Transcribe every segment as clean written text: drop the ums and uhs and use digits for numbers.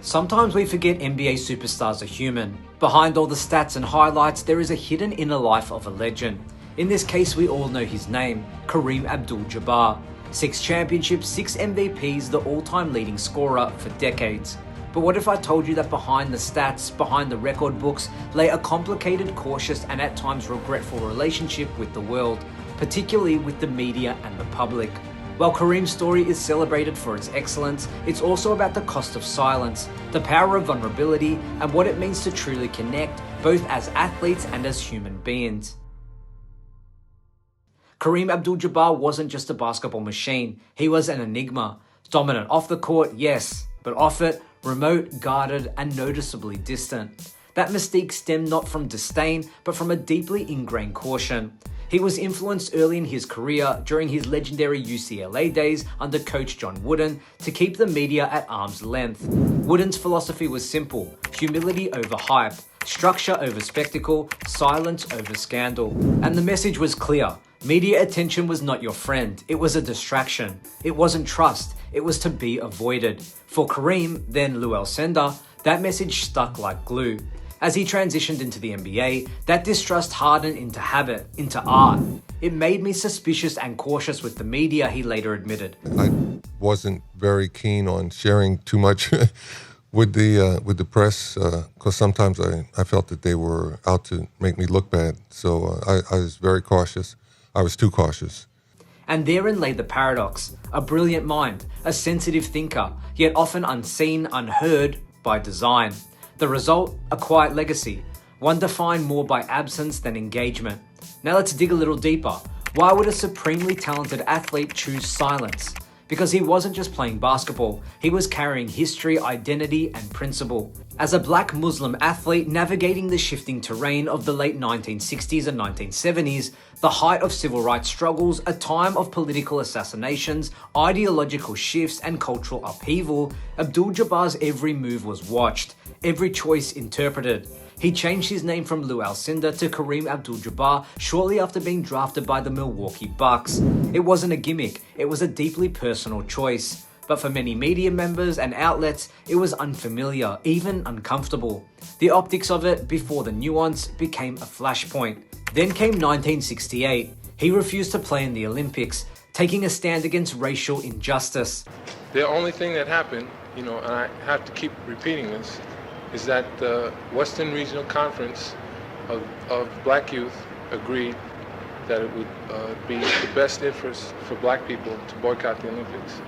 Sometimes we forget NBA superstars are human. Behind all the stats and highlights, there is a hidden inner life of a legend. In this case, we all know his name, Kareem Abdul-Jabbar. 6 championships, 6 MVPs, the all-time leading scorer for decades. But what if I told you that behind the stats, behind the record books, lay a complicated, cautious, and at times regretful relationship with the world, particularly with the media and the public? While Kareem's story is celebrated for its excellence, it's also about the cost of silence, the power of vulnerability, and what it means to truly connect, both as athletes and as human beings. Kareem Abdul-Jabbar wasn't just a basketball machine, he was an enigma. Dominant off the court, yes, but off it, remote, guarded, and noticeably distant. That mystique stemmed not from disdain, but from a deeply ingrained caution. He was influenced early in his career during his legendary UCLA days under coach John Wooden to keep the media at arm's length. Wooden's philosophy was simple: humility over hype, structure over spectacle, silence over scandal. And the message was clear: media attention was not your friend, it was a distraction. It wasn't trust, it was to be avoided. For Kareem, then Lou Alcindor, that message stuck like glue. As he transitioned into the NBA, that distrust hardened into habit, into art. It made me suspicious and cautious with the media, he later admitted. I wasn't very keen on sharing too much with the press because sometimes I felt that they were out to make me look bad. So I was very cautious. I was too cautious. And therein lay the paradox: a brilliant mind, a sensitive thinker, yet often unseen, unheard by design. The result, a quiet legacy, one defined more by absence than engagement. Now let's dig a little deeper. Why would a supremely talented athlete choose silence? Because he wasn't just playing basketball, he was carrying history, identity, and principle. As a black Muslim athlete navigating the shifting terrain of the late 1960s and 1970s, the height of civil rights struggles, a time of political assassinations, ideological shifts, and cultural upheaval, Abdul-Jabbar's every move was watched, every choice interpreted. He changed his name from Lou Alcindor to Kareem Abdul-Jabbar shortly after being drafted by the Milwaukee Bucks. It wasn't a gimmick, it was a deeply personal choice. But for many media members and outlets, it was unfamiliar, even uncomfortable. The optics of it, before the nuance, became a flashpoint. Then came 1968. He refused to play in the Olympics, taking a stand against racial injustice. The only thing that happened, and I have to keep repeating this, is that the Western Regional Conference of Black Youth agreed that it would be the best interest for black people to boycott the Olympics.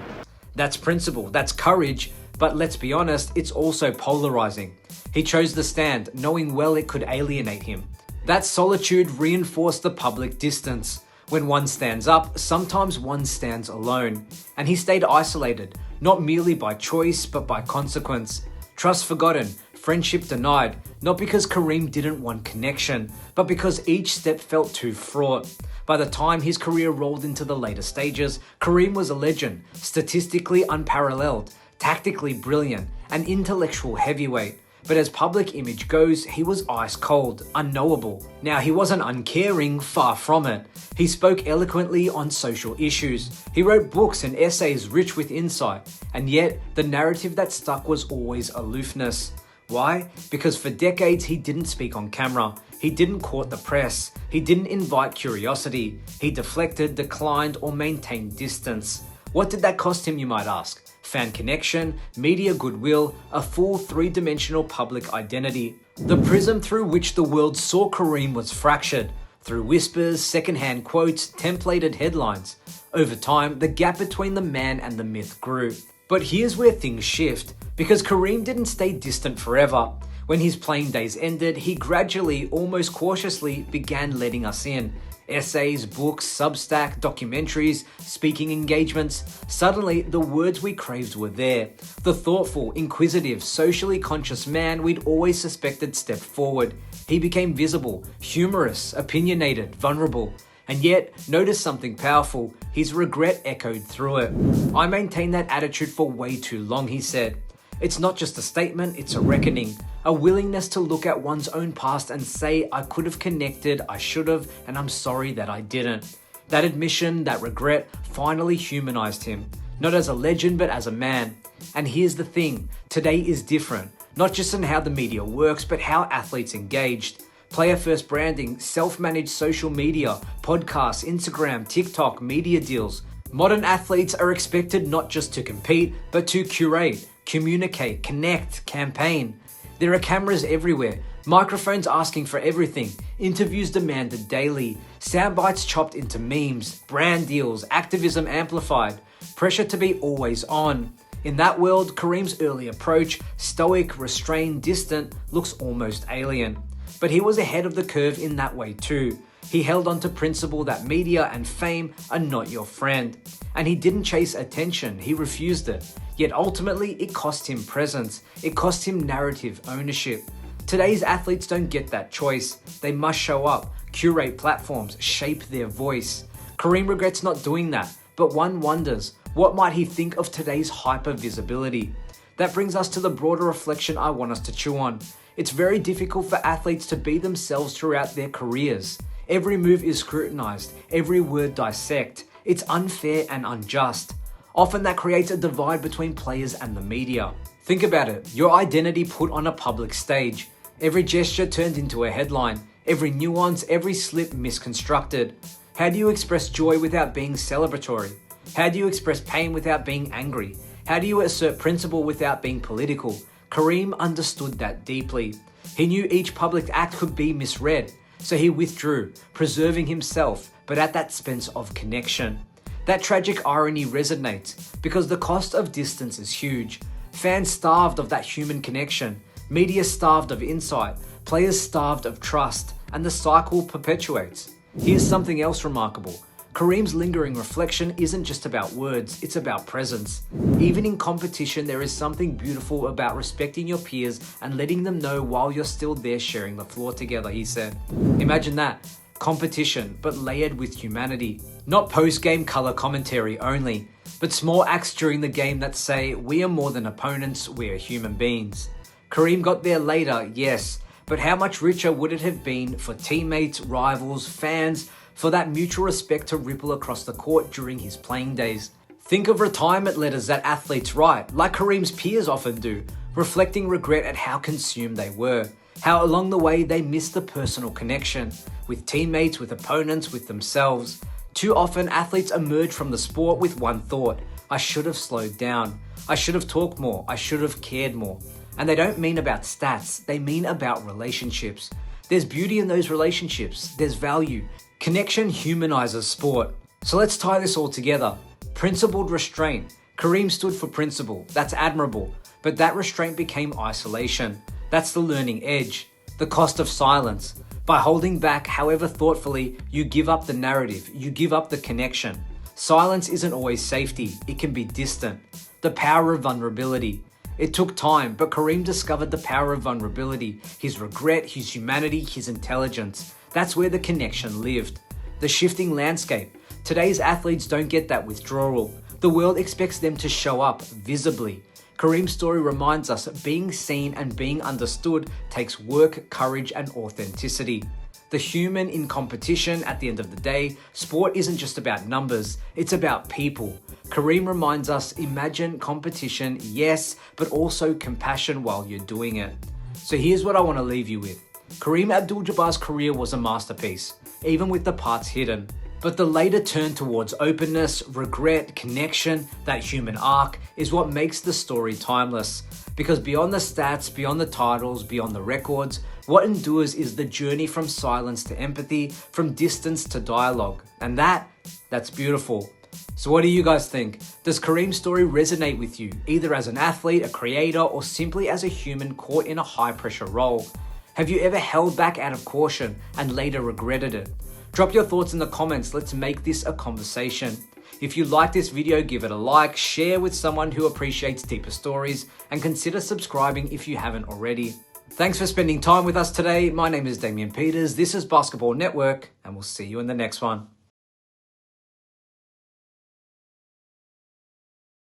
That's principle, that's courage, but let's be honest, it's also polarizing. He chose the stand, knowing well it could alienate him. That solitude reinforced the public distance. When one stands up, sometimes one stands alone. And he stayed isolated, not merely by choice, but by consequence. Trust forgotten, friendship denied, not because Kareem didn't want connection, but because each step felt too fraught. By the time his career rolled into the later stages, Kareem was a legend, statistically unparalleled, tactically brilliant, an intellectual heavyweight. But as public image goes, he was ice cold, unknowable. Now, he wasn't uncaring, far from it. He spoke eloquently on social issues. He wrote books and essays rich with insight. And yet, the narrative that stuck was always aloofness. Why? Because for decades, he didn't speak on camera. He didn't court the press. He didn't invite curiosity. He deflected, declined, or maintained distance. What did that cost him, you might ask? Fan connection, media goodwill, a full 3-dimensional public identity. The prism through which the world saw Kareem was fractured, through whispers, secondhand quotes, templated headlines. Over time, the gap between the man and the myth grew. But here's where things shift, because Kareem didn't stay distant forever. When his playing days ended, he gradually, almost cautiously, began letting us in. Essays, books, Substack, documentaries, speaking engagements. Suddenly, the words we craved were there. The thoughtful, inquisitive, socially conscious man we'd always suspected stepped forward. He became visible, humorous, opinionated, vulnerable. And yet, notice something powerful. His regret echoed through it. "I maintained that attitude for way too long," he said. It's not just a statement, it's a reckoning. A willingness to look at one's own past and say, I could have connected, I should have, and I'm sorry that I didn't. That admission, that regret, finally humanized him. Not as a legend, but as a man. And here's the thing, today is different. Not just in how the media works, but how athletes engaged. Player-first branding, self-managed social media, podcasts, Instagram, TikTok, media deals. Modern athletes are expected not just to compete, but to curate, communicate, connect, campaign. There are cameras everywhere, microphones asking for everything, interviews demanded daily, sound bites chopped into memes, brand deals, activism amplified, pressure to be always on. In that world, Kareem's early approach, stoic, restrained, distant, looks almost alien. But he was ahead of the curve in that way too. He held on to principle that media and fame are not your friend. And he didn't chase attention, he refused it. Yet ultimately, it cost him presence. It cost him narrative ownership. Today's athletes don't get that choice. They must show up, curate platforms, shape their voice. Kareem regrets not doing that, but one wonders, what might he think of today's hyper-visibility? That brings us to the broader reflection I want us to chew on. It's very difficult for athletes to be themselves throughout their careers. Every move is scrutinized, every word dissected. It's unfair and unjust. Often that creates a divide between players and the media. Think about it, your identity put on a public stage. Every gesture turned into a headline, every nuance, every slip misconstructed. How do you express joy without being celebratory? How do you express pain without being angry? How do you assert principle without being political? Kareem understood that deeply. He knew each public act could be misread, so he withdrew, preserving himself, but at the expense of connection. That tragic irony resonates because the cost of distance is huge. Fans starved of that human connection, media starved of insight, players starved of trust, and the cycle perpetuates. Here's something else remarkable. Kareem's lingering reflection isn't just about words, it's about presence. Even in competition, there is something beautiful about respecting your peers and letting them know while you're still there sharing the floor together, he said. Imagine that. Competition, but layered with humanity. Not post-game color commentary only, but small acts during the game that say, we are more than opponents, we are human beings. Kareem got there later, yes, but how much richer would it have been for teammates, rivals, fans, for that mutual respect to ripple across the court during his playing days? Think of retirement letters that athletes write, like Kareem's peers often do, reflecting regret at how consumed they were, how along the way they missed the personal connection, with teammates, with opponents, with themselves. Too often athletes emerge from the sport with one thought, I should have slowed down, I should have talked more, I should have cared more. And they don't mean about stats, they mean about relationships. There's beauty in those relationships, there's value. Connection humanizes sport. So let's tie this all together. Principled restraint. Kareem stood for principle. That's admirable. But that restraint became isolation. That's the learning edge. The cost of silence. By holding back, however thoughtfully, you give up the narrative. You give up the connection. Silence isn't always safety. It can be distant. The power of vulnerability. It took time, but Kareem discovered the power of vulnerability. His regret, his humanity, his intelligence. That's where the connection lived. The shifting landscape. Today's athletes don't get that withdrawal. The world expects them to show up visibly. Kareem's story reminds us that being seen and being understood takes work, courage, and authenticity. The human in competition, at the end of the day, sport isn't just about numbers, it's about people. Kareem reminds us, imagine competition, yes, but also compassion while you're doing it. So here's what I want to leave you with. Kareem Abdul-Jabbar's career was a masterpiece, even with the parts hidden. But the later turn towards openness, regret, connection, that human arc, is what makes the story timeless. Because beyond the stats, beyond the titles, beyond the records, what endures is the journey from silence to empathy, from distance to dialogue. And that's beautiful. So what do you guys think? Does Kareem's story resonate with you, either as an athlete, a creator, or simply as a human caught in a high-pressure role? Have you ever held back out of caution and later regretted it? Drop your thoughts in the comments, let's make this a conversation. If you like this video, give it a like, share with someone who appreciates deeper stories, and consider subscribing if you haven't already. Thanks for spending time with us today. My name is Damian Peters, this is Basketball Network, and we'll see you in the next one.